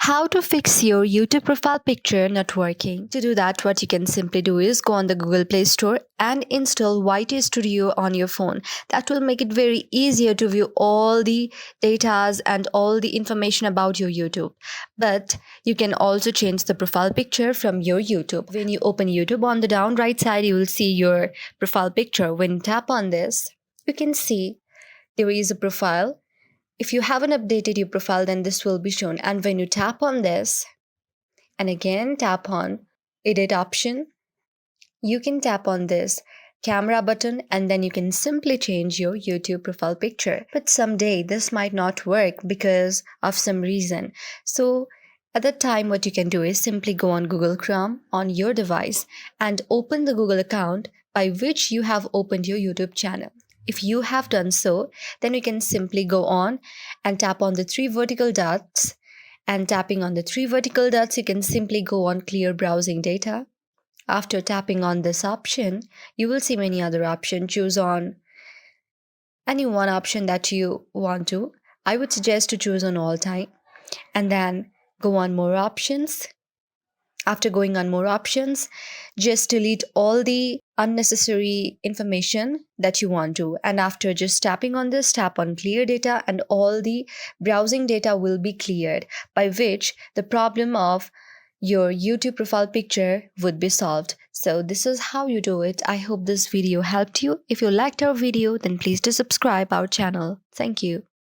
How to fix your YouTube profile picture not working. To do that, what you can simply do is go on the Google Play Store and install YT Studio on your phone. That will make it very easier to view all the datas and all the information about your YouTube. But you can also change the profile picture from your YouTube. When you open YouTube, on the down right side, you will see your profile picture. When you tap on this, you can see there is a profile. If you haven't updated your profile, then this will be shown. And when you tap on this and again tap on edit option, you can tap on this camera button and then you can simply change your YouTube profile picture. But someday this might not work because of some reason. So at that time, what you can do is simply go on Google Chrome on your device and open the Google account by which you have opened your YouTube channel. If you have done so, then you can simply go on and tap on the three vertical dots. And tapping on the three vertical dots, you can simply go on clear browsing data. After tapping on this option, you will see many other options. Choose on any one option that you want to. I would suggest to choose on all time and then go on more options. After going on more options, just delete all the unnecessary information that you want to. And after just tapping on this, tap on clear data and all the browsing data will be cleared, by which the problem of your YouTube profile picture would be solved. So this is how you do it. I hope this video helped you. If you liked our video, then please do subscribe our channel. Thank you.